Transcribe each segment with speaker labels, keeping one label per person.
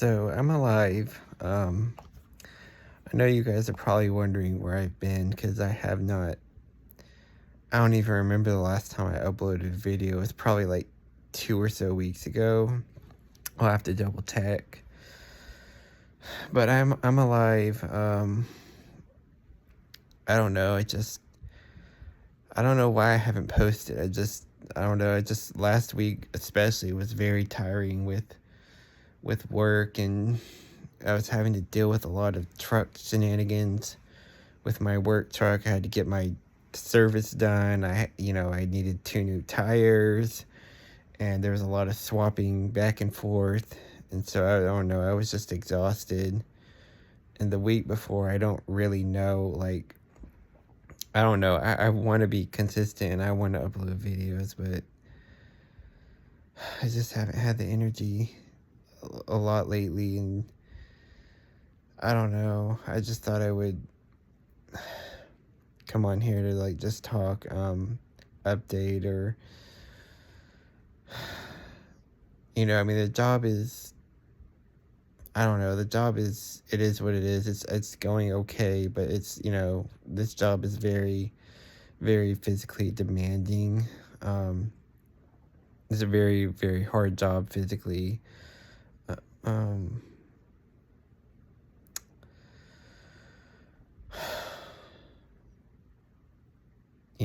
Speaker 1: So I'm alive. I know you guys are probably wondering where I've been because I have not. I don't even remember the last time I uploaded a video. It's probably like 2 or so weeks ago. I'll have to double check. But I'm alive. I don't know. I don't know why I haven't posted. I don't know. I just last week especially was very tiring with work, and I was having to deal with a lot of truck shenanigans with my work truck. I had to get my service done. I needed 2 new tires, and there was a lot of swapping back and forth. And so I don't know. I was just exhausted. And the week before, I don't really know. Like, I don't know. I want to be consistent and I want to upload videos, but I just haven't had the energy a lot lately. And I don't know. I just thought I would come on here to like just talk, update, or I mean, the job is, I don't know, the job is, it is what it is. It's going okay, but this job is very, very physically demanding. Um, it's a very, very hard job physically. Uh, um,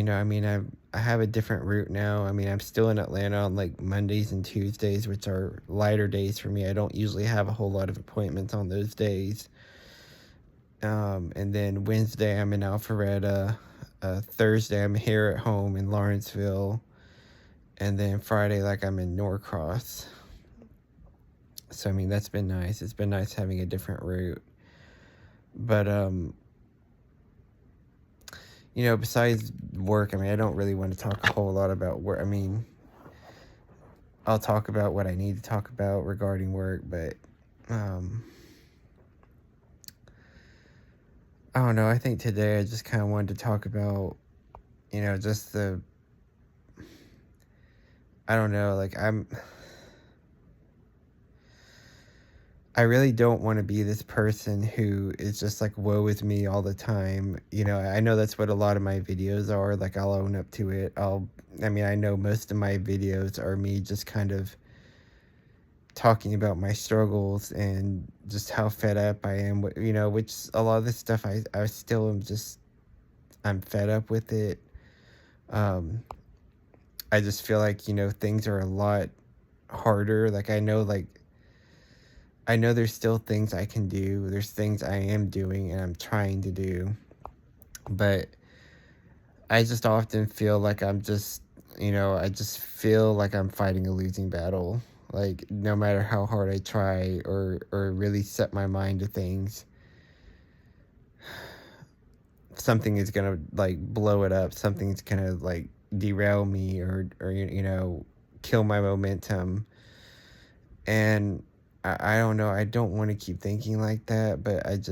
Speaker 1: I mean, I have a different route now. I mean, I'm still in Atlanta on like Mondays and Tuesdays, which are lighter days for me. I don't usually have a whole lot of appointments on those days. And then Wednesday I'm in Alpharetta. Thursday I'm here at home in Lawrenceville, and then Friday like I'm in Norcross. So I mean that's been nice. It's been nice having a different route. But besides work, I mean I don't really want to talk a whole lot about work. I mean, I'll talk about what I need to talk about regarding work, but I don't know. I think today I just kind of wanted to talk about, just I don't know, like I really don't want to be this person who is just like, woe is me all the time. I know that's what a lot of my videos are. Like, I'll own up to it. I mean, I know most of my videos are me just kind of talking about my struggles and just how fed up I am, which a lot of this stuff I still am just, I'm fed up with it. Um, I just feel like, things are a lot harder. I know there's still things I can do. There's things I am doing and I'm trying to do. But I just often feel like I just feel like I'm fighting a losing battle. Like, no matter how hard I try or really set my mind to things, something is gonna like blow it up. Something's gonna like derail me or kill my momentum. And I don't know. I don't want to keep thinking like that, but I'm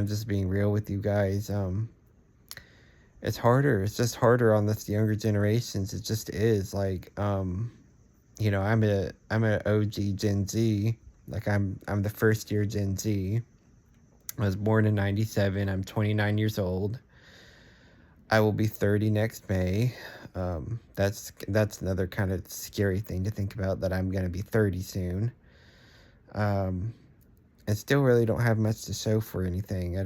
Speaker 1: just being real with you guys. It's harder. It's just harder on this younger generations. It just is. Like, I'm a OG Gen Z. Like, I'm the first year Gen Z. I was born in '97. I'm 29 years old. I will be 30 next May. That's another kind of scary thing to think about, that I'm gonna be 30 soon. Um, I still really don't have much to show for anything.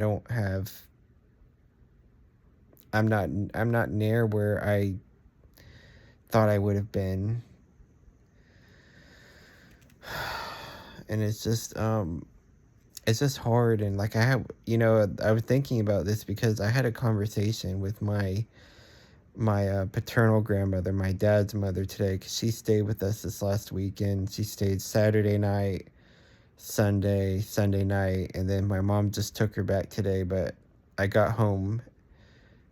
Speaker 1: I'm not near where I thought I would have been. And it's just hard. And like, I was thinking about this because I had a conversation with my paternal grandmother, my dad's mother, today, because she stayed with us this last weekend. She stayed Saturday night, Sunday night, and then my mom just took her back today. But I got home.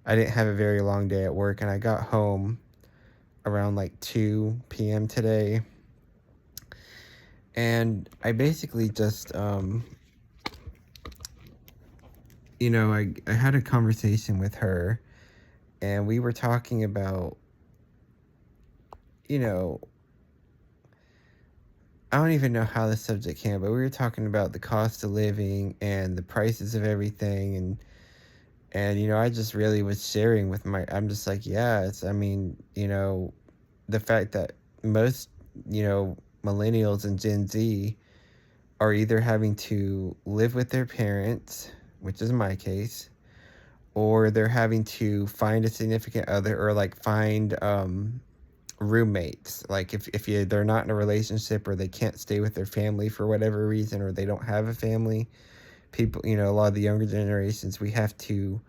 Speaker 1: I didn't have a very long day at work, and I got home around like 2 p.m. today. And I basically just, I had a conversation with her, and we were talking about, you know, I don't even know how the subject came, but we were talking about the cost of living and the prices of everything, and I just really was sharing with I'm just like, yeah, I mean, the fact that most, millennials and Gen Z are either having to live with their parents, which is my case, or they're having to find a significant other, or like find roommates. Like if they're not in a relationship, or they can't stay with their family for whatever reason, or they don't have a family, people, a lot of the younger generations, we have to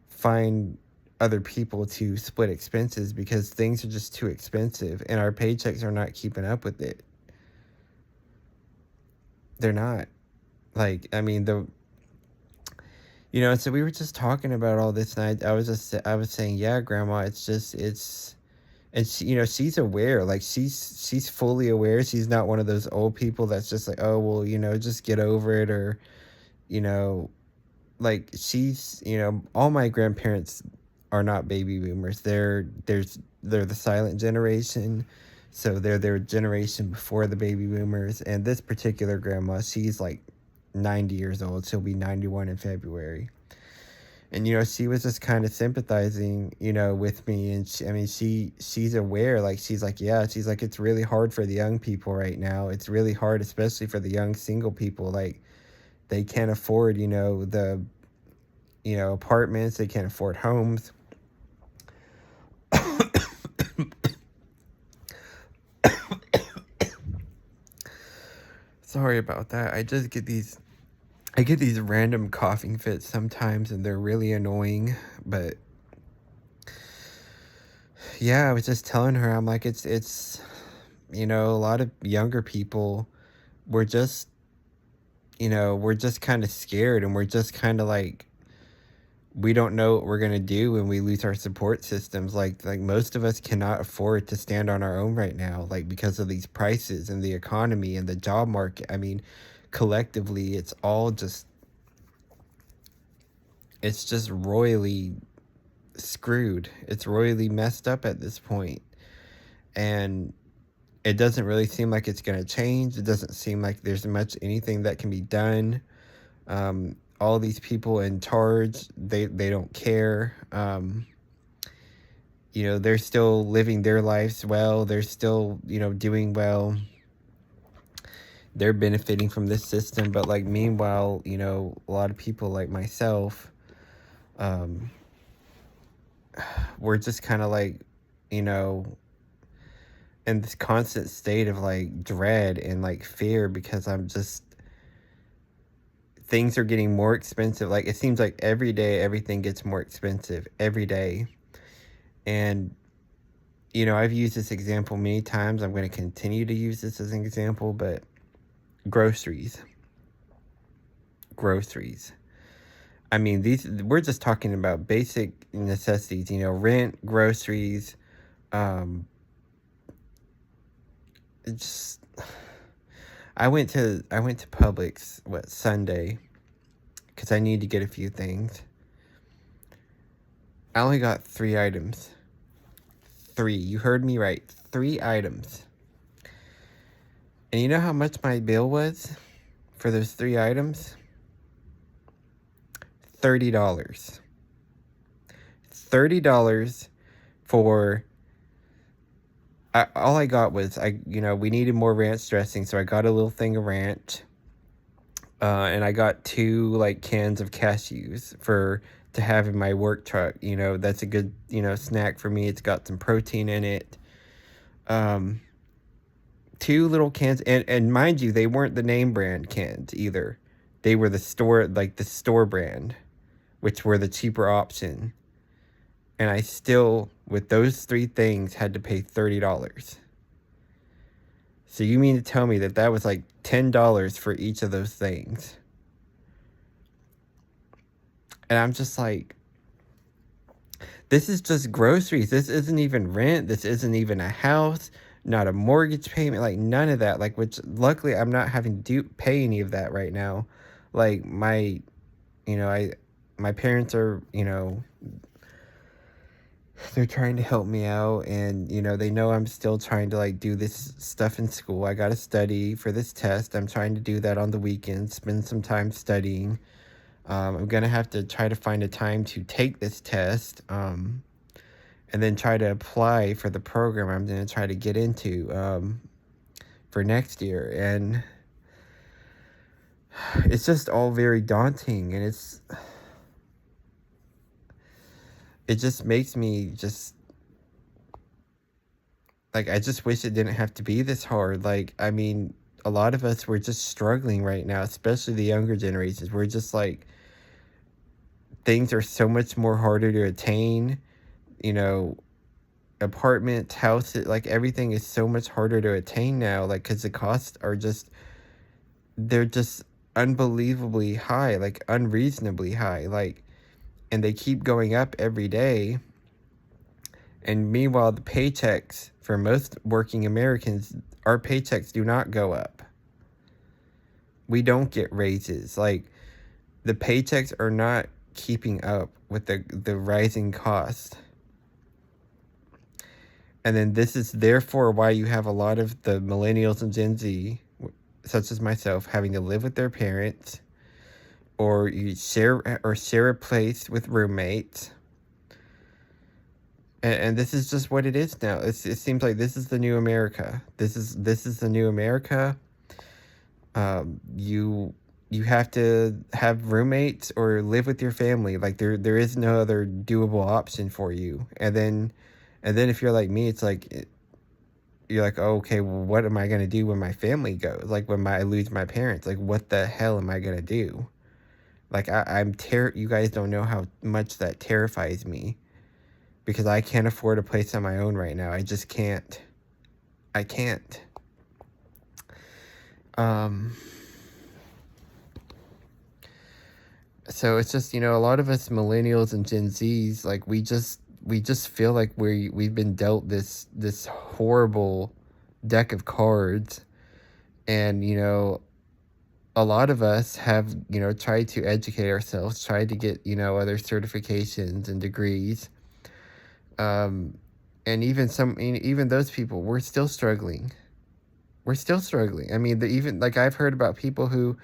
Speaker 1: find other people to split expenses because things are just too expensive and our paychecks are not keeping up with it. They're not. Like, I mean, so we were just talking about all this, and I was saying, yeah, grandma, and she, she's aware, like she's fully aware. She's not one of those old people that's just like, oh, well, just get over it, or, you know, like she's, all my grandparents are not baby boomers. They're the silent generation. So they're their generation before the baby boomers. And this particular grandma, she's like 90 years old. She'll be 91 in February. And she was just kind of sympathizing, with me. And I mean, she's aware. Like, she's like, yeah, she's like, it's really hard for the young people right now. It's really hard, especially for the young single people. Like, they can't afford, the apartments. They can't afford homes. Sorry about that. I get these random coughing fits sometimes, and they're really annoying. But yeah, I was just telling her, I'm like, it's a lot of younger people, we're just we're just kind of scared, and we're just kind of like, we don't know what we're going to do when we lose our support systems. Like most of us cannot afford to stand on our own right now, like, because of these prices and the economy and the job market. I mean, collectively, it's just royally screwed. It's royally messed up at this point. And it doesn't really seem like it's going to change. It doesn't seem like there's much anything that can be done. All these people in charge, they don't care. They're still living their lives well. They're still, doing well. They're benefiting from this system. But like, meanwhile, a lot of people like myself, we're just kind of like, in this constant state of like dread and like fear, because things are getting more expensive. Like, it seems like every day everything gets more expensive every day. And I've used this example many times. I'm going to continue to use this as an example, but groceries. I mean, we're just talking about basic necessities, rent, groceries, just I went to Publix Sunday, because I need to get a few things. I only got 3 items. 3. You heard me right. 3 items. And you know how much my bill was for those 3 items? $30. $30 for... all I got was, we needed more ranch dressing, so I got a little thing of ranch. And I got 2, like, cans of cashews to have in my work truck. That's a good, snack for me. It's got some protein in it. 2 little cans, and mind you, they weren't the name brand cans either. They were the store brand, which were the cheaper option. And I still, with those 3 things, had to pay $30. So you mean to tell me that was like $10 for each of those things? And I'm just like, this is just groceries. This isn't even rent. This isn't even a house, not a mortgage payment, like none of that. Like, which luckily I'm not having to pay any of that right now. Like, my parents are, they're trying to help me out, and they know I'm still trying to like do this stuff in school. I got to study for this test. I'm trying to do that on the weekends, spend some time studying. I'm gonna have to try to find a time to take this test, and then try to apply for the program I'm gonna try to get into, for next year. And it's just all very daunting, and it just makes me just like, I just wish it didn't have to be this hard. Like, I mean, a lot of us, we're just struggling right now, especially the younger generations. We're just like, things are so much more harder to attain, you know, apartments, houses, like everything is so much harder to attain now, like, because the costs are just, they're just unbelievably high, like unreasonably high, like, and they keep going up every day. And meanwhile, the paychecks for most working Americans, our paychecks do not go up. We don't get raises. Like, the paychecks are not keeping up with the rising cost. And then this is therefore why you have a lot of the millennials and Gen Z, such as myself, having to live with their parents, or you share a place with roommates. And this is just what it is now. It seems like this is the new America. This is the new America. You have to have roommates or live with your family. Like, there is no other doable option for you. And then if you're like me, it's like, you're like, oh, okay, well, what am I gonna do when my family goes? Like, when I lose my parents, like, what the hell am I gonna do? Like, you guys don't know how much that terrifies me, because I can't afford a place on my own right now. I just can't. I can't. So it's just, a lot of us millennials and Gen Zs, like, we just feel like we've been dealt this horrible deck of cards. And a lot of us have tried to educate ourselves, tried to get other certifications and degrees, and even those people, we're still struggling. I mean, even like, I've heard about people who,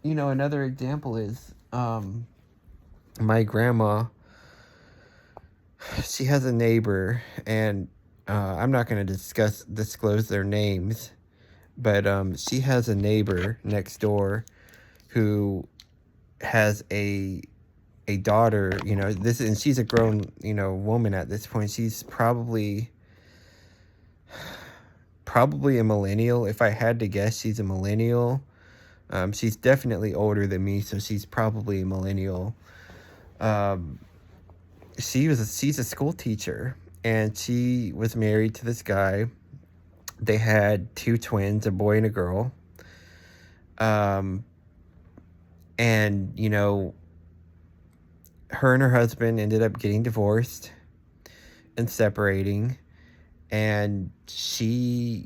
Speaker 1: another example is, my grandma. She has a neighbor, and I'm not going to disclose their names, but she has a neighbor next door who has a daughter. And she's a grown woman at this point. She's probably a millennial. If I had to guess, she's a millennial. She's definitely older than me, so she's probably a millennial. She's a school teacher, and she was married to this guy. They had 2 twins, a boy and a girl. And her and her husband ended up getting divorced and separating. And she,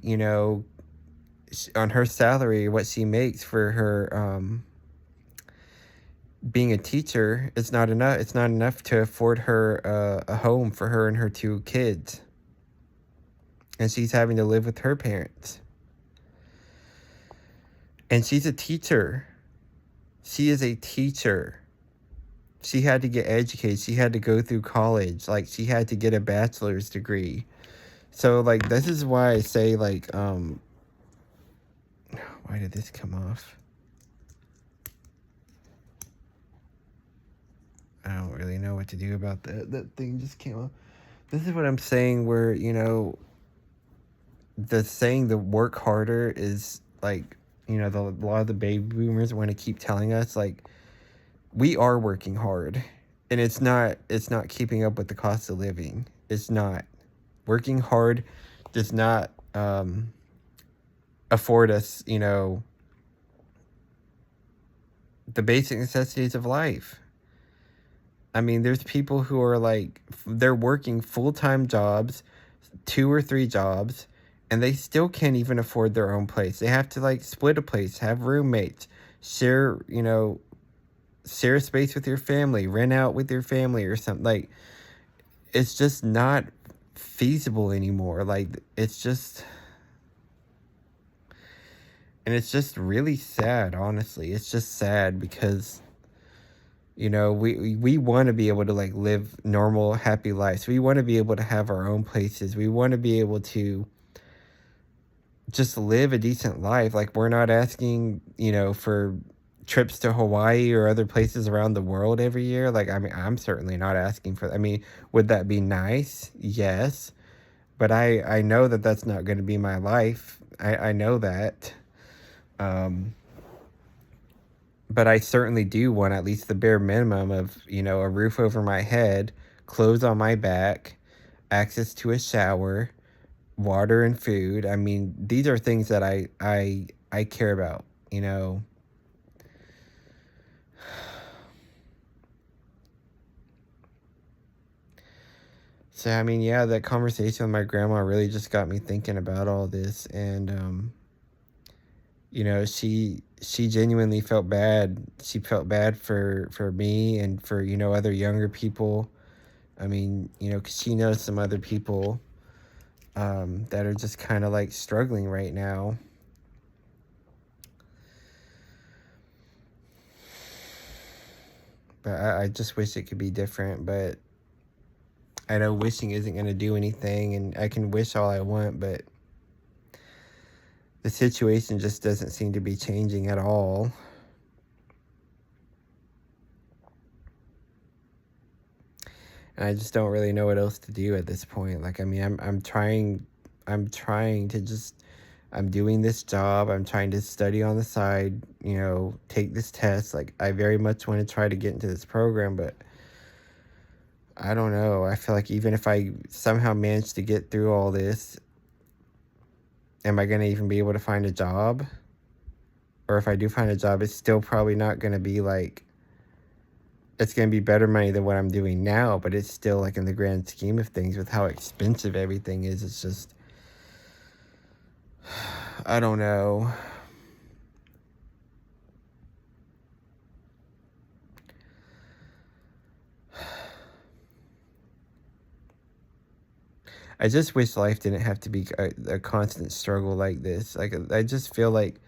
Speaker 1: on her salary, what she makes for her being a teacher, it's not enough. It's not enough to afford her a home for her and her 2 kids. And she's having to live with her parents. And she's a teacher. She is a teacher. She had to get educated. She had to go through college. Like, she had to get a bachelor's degree. So, like, this is why I say, like, why did this come off? I don't really know what to do about that. That thing just came off. This is what I'm saying, where, the saying the work harder is, like, a lot of the baby boomers want to keep telling us, like, we are working hard, and it's not keeping up with the cost of living. It's not. Working hard does not afford us, the basic necessities of life. I mean, there's people who are like, they're working full-time jobs, 2 or 3 jobs, and they still can't even afford their own place. They have to, like, split a place, have roommates, share a space with your family, rent out with your family or something. Like, it's just not feasible anymore. Like, it's just, and it's just really sad, honestly. It's just sad because, you know, we want to be able to like live normal, happy lives. We want to be able to have our own places. We want to be able to just live a decent life. Like, we're not asking, you know, for trips to Hawaii or other places around the world every year. Like, I mean, I'm certainly not asking for, I mean, would that be nice? Yes. But I know that that's not going to be my life. I know that. Um, but I certainly do want at least the bare minimum of, you know, a roof over my head, clothes on my back, access to a shower, water and food. I mean, these are things that I care about, you know. So I mean, yeah, that conversation with my grandma really just got me thinking about all this, and you know, she genuinely felt bad. She felt bad for me and for, you know, other younger people. I mean, you know, 'cause she knows some other people that are just kind of like struggling right now. But I just wish it could be different. But I know wishing isn't going to do anything, and I can wish all I want, but the situation just doesn't seem to be changing at all. And I just don't really know what else to do at this point. Like, I mean, I'm trying to just, I'm doing this job. I'm trying to study on the side, you know, take this test. Like, I very much want to try to get into this program, but I don't know. I feel like even if I somehow manage to get through all this, am I going to even be able to find a job? Or if I do find a job, it's still probably not going to be like, it's going to be better money than what I'm doing now, but it's still like in the grand scheme of things with how expensive everything is. It's just, I don't know. I just wish life didn't have to be a constant struggle like this. Like, I just feel like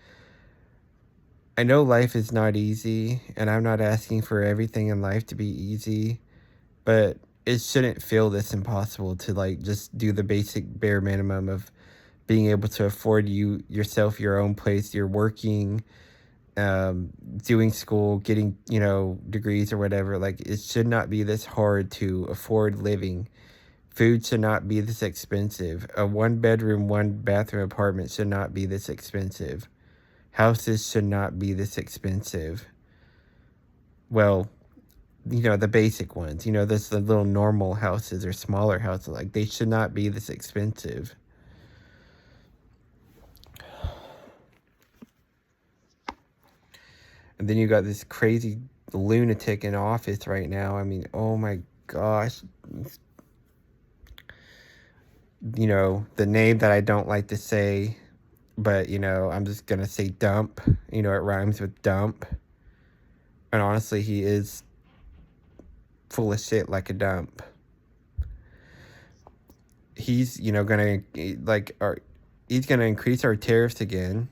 Speaker 1: I know life is not easy, and I'm not asking for everything in life to be easy, but it shouldn't feel this impossible to like just do the basic bare minimum of being able to afford yourself your own place. You're working, doing school, getting, you know, degrees or whatever. Like, it should not be this hard to afford living. Food should not be this expensive. A one bedroom, one bathroom apartment should not be this expensive. Houses should not be this expensive. Well, you know, the basic ones, you know, this the little normal houses or smaller houses, like, they should not be this expensive. And then you got this crazy lunatic in office right now. I mean, oh my gosh. You know, the name that I don't like to say, but, you know, I'm just going to say Dump. You know, it rhymes with dump. And honestly, he is full of shit like a dump. He's, you know, going to, like, he's going to increase our tariffs again.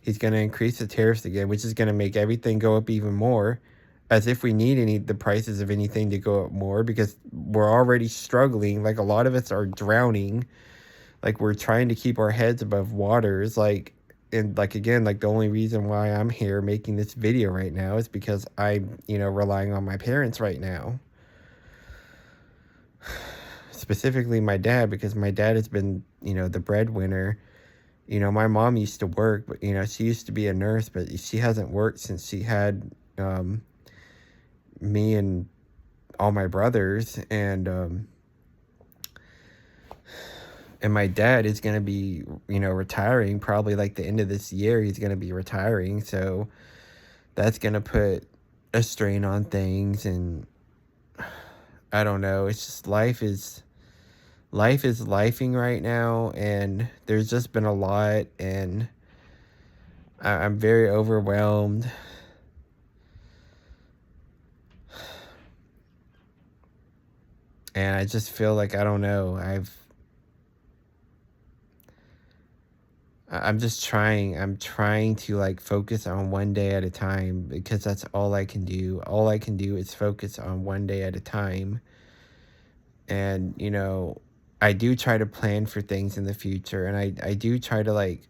Speaker 1: He's going to increase the tariffs again, which is going to make everything go up even more, as if we need the prices of anything to go up more, because we're already struggling. Like, a lot of us are drowning. Like, we're trying to keep our heads above waters. Like, and like, again, like, the only reason why I'm here making this video right now is because I'm, you know, relying on my parents right now. Specifically my dad, because my dad has been, you know, the breadwinner. You know, my mom used to work, but, you know, she used to be a nurse, but she hasn't worked since she had me and all my brothers. And my dad is going to be, you know, retiring probably like the end of this year. He's going to be retiring. So that's going to put a strain on things. And I don't know. It's just life is lifing right now. And there's just been a lot. And I'm very overwhelmed. And I just feel like, I don't know, I'm trying to like focus on one day at a time, because that's all I can do. All I can do is focus on one day at a time. And, I do try to plan for things in the future, and I do try to like,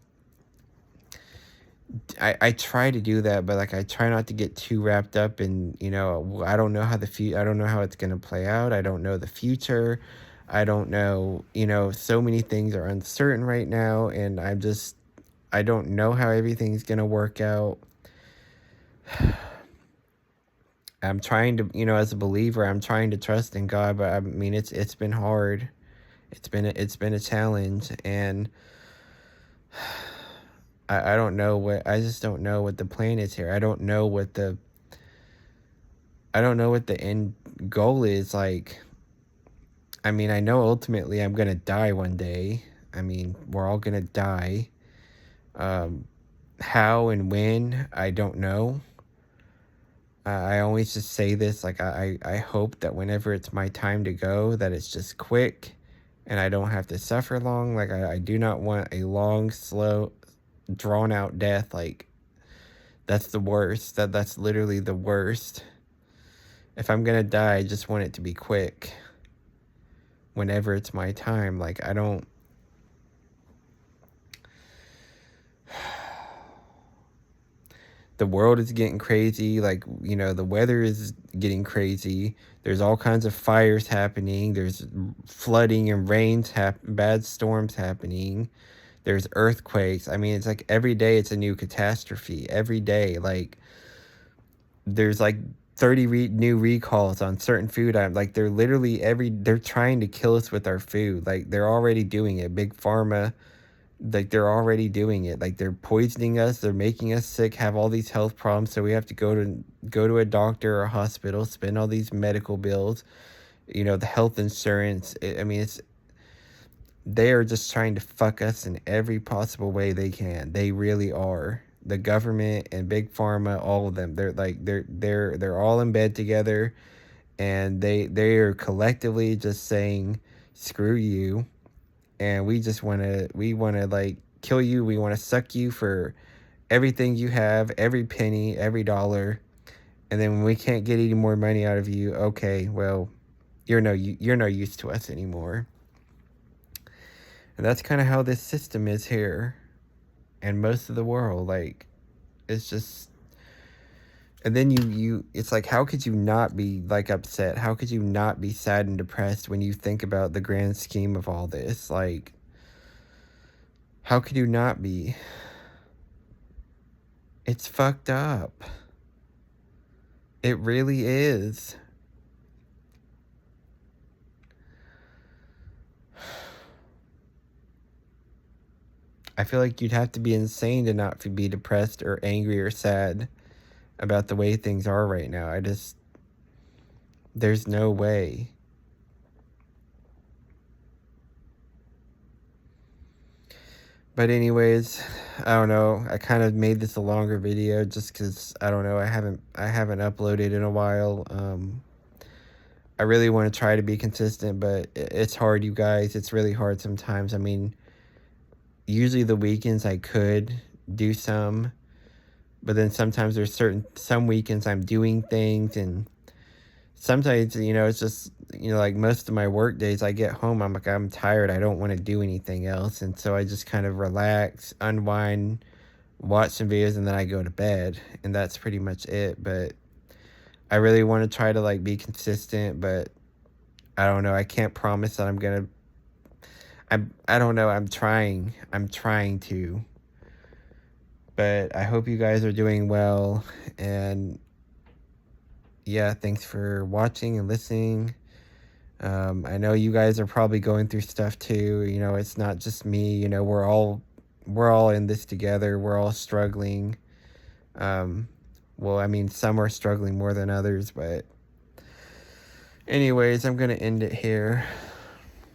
Speaker 1: I try to do that, but like I try not to get too wrapped up in, I don't know how I don't know how it's going to play out. I don't know the future. I don't know, so many things are uncertain right now, and I don't know how everything's going to work out. I'm trying to, as a believer, I'm trying to trust in God, but I mean, it's been hard. It's been a challenge, and I don't know I just don't know what the plan is here. I don't know what the end goal is. Like, I mean, I know ultimately I'm gonna die one day. I mean, we're all gonna die. Um, how and when, I don't know. I always just say this, like, I hope that whenever it's my time to go, that it's just quick and I don't have to suffer long. Like, I do not want a long, slow, drawn out death. Like, that's the worst. That's literally the worst. If I'm gonna die, I just want it to be quick whenever it's my time. Like, I don't. The world is getting crazy. Like, the weather is getting crazy. There's all kinds of fires happening. There's flooding and rains, bad storms happening. There's earthquakes. I mean, it's like every day it's a new catastrophe. Every day, like, there's like 30 new recalls on certain food items. Like, they're trying to kill us with our food. Like, they're already doing it. Big Pharma, like, they're already doing it. Like, they're poisoning us, they're making us sick, have all these health problems, so we have to go to a doctor or a hospital, spend all these medical bills, the health insurance. I mean, they are just trying to fuck us in every possible way they can. They really are. The government and Big Pharma, all of them, they're all in bed together, and they are collectively just saying, screw you, and we want to like kill you. We want to suck you for everything you have, every penny, every dollar. And then when we can't get any more money out of you, okay, well, you're no use to us anymore. And that's kind of how this system is here, and most of the world. Like, it's just. And then it's like, how could you not be like upset? How could you not be sad and depressed when you think about the grand scheme of all this? Like, how could you not be? It's fucked up. It really is. I feel like you'd have to be insane to not be depressed or angry or sad about the way things are right now. There's no way. But anyways, I don't know. I kind of made this a longer video just because, I don't know, I haven't uploaded in a while. I really want to try to be consistent, but it's hard, you guys. It's really hard sometimes. I mean, usually the weekends I could do some, but then sometimes some weekends I'm doing things, and sometimes, it's just, like most of my work days, I get home, I'm tired, I don't want to do anything else, and so I just kind of relax, unwind, watch some videos, and then I go to bed, and that's pretty much it. But I really want to try to like be consistent, but I don't know, I can't promise that I don't know, I'm trying to. But I hope you guys are doing well, and yeah, thanks for watching and listening. I know you guys are probably going through stuff too. It's not just me. We're all in this together. We're all struggling. Well, I mean, some are struggling more than others, but anyways, I'm gonna end it here.